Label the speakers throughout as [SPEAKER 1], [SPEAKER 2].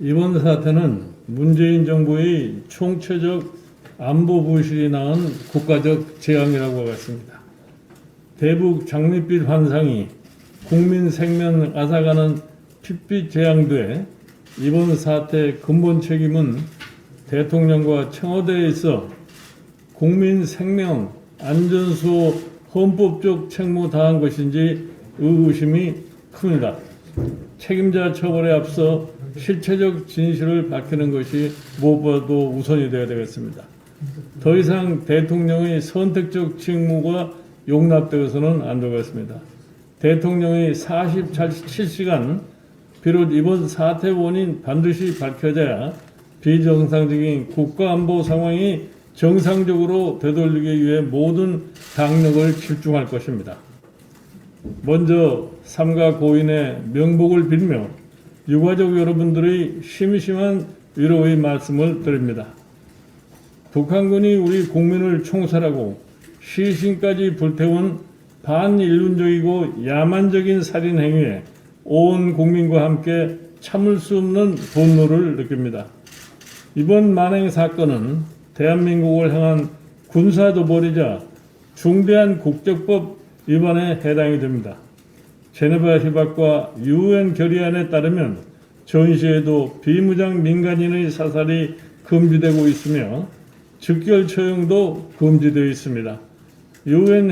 [SPEAKER 1] 이번 사태는 문재인 정부의 총체적 안보 부실이 낳은 국가적 재앙이라고 하겠습니다. 대북 장밋빛 환상이 국민 생명 앗아가는 핏빛 재앙돼 이번 사태 근본 책임은 대통령과 청와대에 있어 국민 생명 안전수호 헌법적 책무 다한 것인지 의구심이 큽니다. 책임자 처벌에 앞서 실체적 진실을 밝히는 것이 무엇보다도 우선이 되어야 되겠습니다. 더 이상 대통령의 선택적 직무가 용납되어서는 안 되겠습니다. 대통령의 47시간 비롯 이번 사태 원인 반드시 밝혀져야 비정상적인 국가안보 상황이 정상적으로 되돌리기 위해 모든 당력을 집중할 것입니다. 먼저 삼가 고인의 명복을 빌며 유가족 여러분들의 심심한 위로의 말씀을 드립니다. 북한군이 우리 국민을 총살하고 시신까지 불태운 반인륜적이고 야만적인 살인 행위에 온 국민과 함께 참을 수 없는 분노를 느낍니다. 이번 만행 사건은 대한민국을 향한 군사도발이자 중대한 국제법 위반에 해당이 됩니다. 제네바 협약과 UN 결의안에 따르면 전시에도 비무장 민간인의 사살이 금지되고 있으며 즉결 처형도 금지되어 있습니다. UN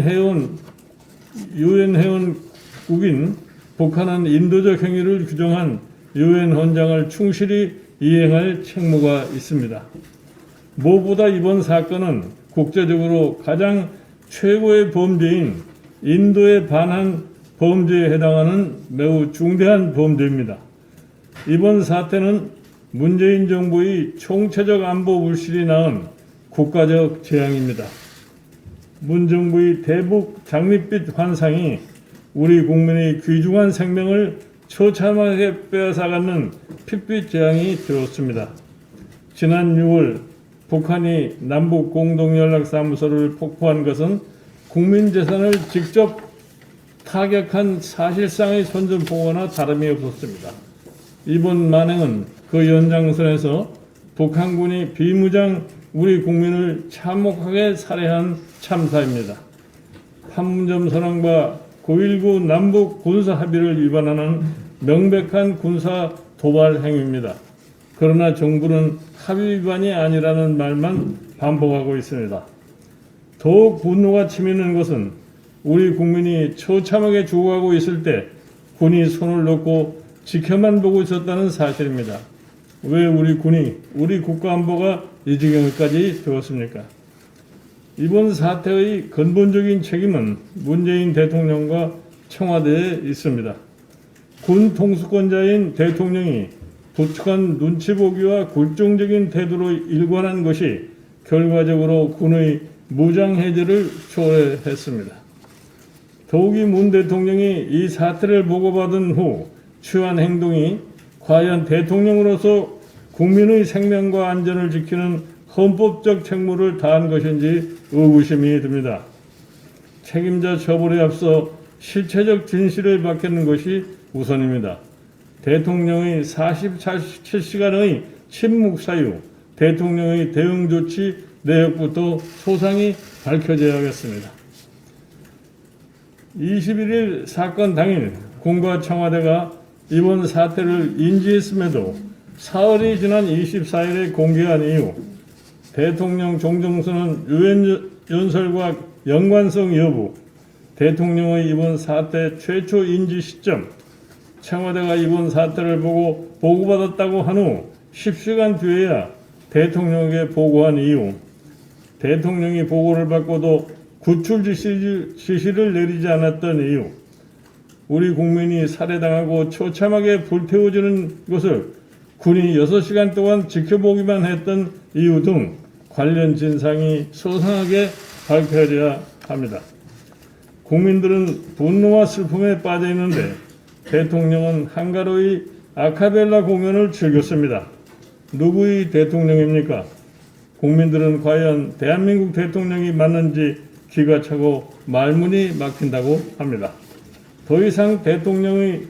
[SPEAKER 1] 회원국인 북한은 인도적 행위를 규정한 UN 헌장을 충실히 이행할 책무가 있습니다. 무엇보다 이번 사건은 국제적으로 가장 최고의 범죄인 인도에 반한 범죄에 해당하는 매우 중대한 범죄입니다. 이번 사태는 문재인 정부의 총체적 안보 불실이 낳은 국가적 재앙입니다. 문 정부의 대북 장밋빛 환상이 우리 국민의 귀중한 생명을 처참하게 빼앗아가는 핏빛 재앙이 되었습니다. 지난 6월 북한이 남북 공동연락사무소를 폭파한 것은 국민 재산을 직접 타격한 사실상의 선전포고나 다름이 없었습니다. 이번 만행은 그 연장선에서 북한군이 비무장 우리 국민을 참혹하게 살해한 참사입니다. 판문점 선언과 9.19 남북 군사 합의를 위반하는 명백한 군사 도발 행위입니다. 그러나 정부는 합의 위반이 아니라는 말만 반복하고 있습니다. 더욱 분노가 치미는 것은 우리 국민이 처참하게 죽어가고 있을 때 군이 손을 놓고 지켜만 보고 있었다는 사실입니다. 왜 우리 군이, 우리 국가안보가 이 지경까지 되었습니까? 이번 사태의 근본적인 책임은 문재인 대통령과 청와대에 있습니다. 군 통수권자인 대통령이 북한 눈치 보기와 굴종적인 태도로 일관한 것이 결과적으로 군의 무장해제를 초래했습니다. 더욱이 문 대통령이 이 사태를 보고받은 후 취한 행동이 과연 대통령으로서 국민의 생명과 안전을 지키는 헌법적 책무를 다한 것인지 의구심이 듭니다. 책임자 처벌에 앞서 실체적 진실을 밝히는 것이 우선입니다. 대통령의 47시간의 침묵 사유, 대통령의 대응 조치 내역부터 소상히 밝혀져야겠습니다. 21일 사건 당일 군과 청와대가 이번 사태를 인지했음에도 사흘이 지난 24일에 공개한 이후 대통령 종정선언 유엔 연설과 연관성 여부, 대통령의 이번 사태 최초 인지 시점, 청와대가 이번 사태를 보고 보고받았다고 한 후 10시간 뒤에야 대통령에게 보고한 이유, 대통령이 보고를 받고도 구출 지시를 내리지 않았던 이유, 우리 국민이 살해당하고 처참하게 불태워지는 것을 군이 6시간 동안 지켜보기만 했던 이유 등 관련 진상이 소상하게 밝혀져야 합니다. 국민들은 분노와 슬픔에 빠져 있는데 대통령은 한가로이 아카펠라 공연을 즐겼습니다. 누구의 대통령입니까? 국민들은 과연 대한민국 대통령이 맞는지 기가 차고 말문이 막힌다고 합니다. 더 이상 대통령의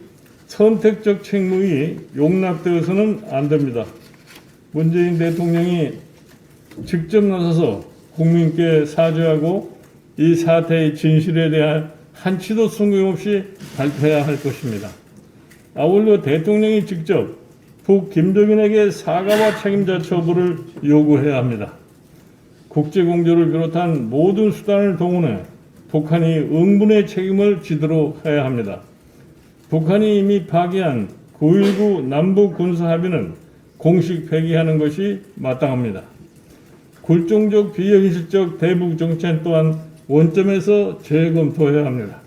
[SPEAKER 1] 선택적 책무이 용납되어서는 안 됩니다. 문재인 대통령이 직접 나서서 국민께 사죄하고 이 사태의 진실에 대한 한치도 숨김없이 발표해야 할 것입니다. 아울러 대통령이 직접 북 김정은에게 사과와 책임자 처벌을 요구해야 합니다. 국제공조를 비롯한 모든 수단을 동원해 북한이 응분의 책임을 지도록 해야 합니다. 북한이 이미 파기한 9.19 남북 군사합의는 공식 폐기하는 것이 마땅합니다. 굴종적 비현실적 대북 정책 또한 원점에서 재검토해야 합니다.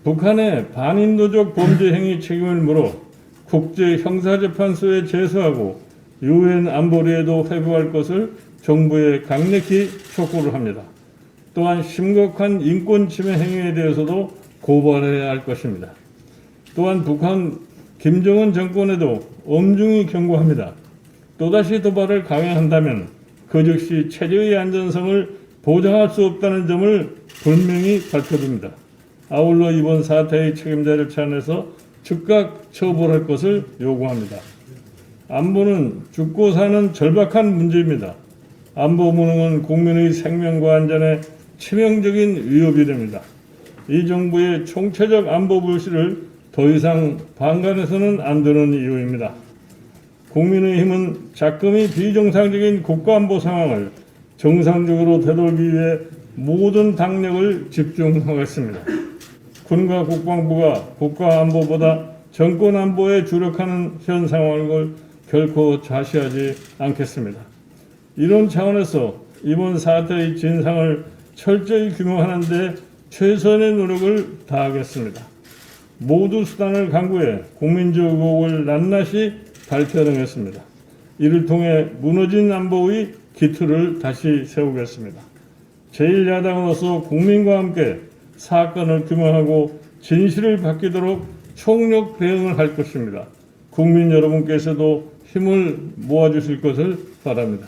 [SPEAKER 1] 북한의 반인도적 범죄 행위 책임을 물어 국제형사재판소에 제소하고 유엔 안보리에도 회부할 것을 정부에 강력히 촉구를 합니다. 또한 심각한 인권 침해 행위에 대해서도 고발해야 할 것입니다. 또한 북한 김정은 정권에도 엄중히 경고합니다. 또다시 도발을 강행한다면 그 즉시 체제의 안전성을 보장할 수 없다는 점을 분명히 밝혀둡니다. 아울러 이번 사태의 책임자를 찾아내서 즉각 처벌할 것을 요구합니다. 안보는 죽고 사는 절박한 문제입니다. 안보 무능은 국민의 생명과 안전에 치명적인 위협이 됩니다. 이 정부의 총체적 안보 불씨를 더 이상 방관해서는 안 되는 이유입니다. 국민의힘은 자금이 비정상적인 국가안보 상황을 정상적으로 되돌기 위해 모든 당력을 집중하겠습니다. 군과 국방부가 국가안보보다 정권안보에 주력하는 현 상황을 결코 좌시하지 않겠습니다. 이런 차원에서 이번 사태의 진상을 철저히 규명하는 데 최선의 노력을 다하겠습니다. 모두 수단을 강구해 국민적 의혹을 낱낱이 밝혀내겠습니다. 이를 통해 무너진 안보의 기틀을 다시 세우겠습니다. 제1야당으로서 국민과 함께 사건을 규명하고 진실을 밝히도록 총력 대응을 할 것입니다. 국민 여러분께서도 힘을 모아주실 것을 바랍니다.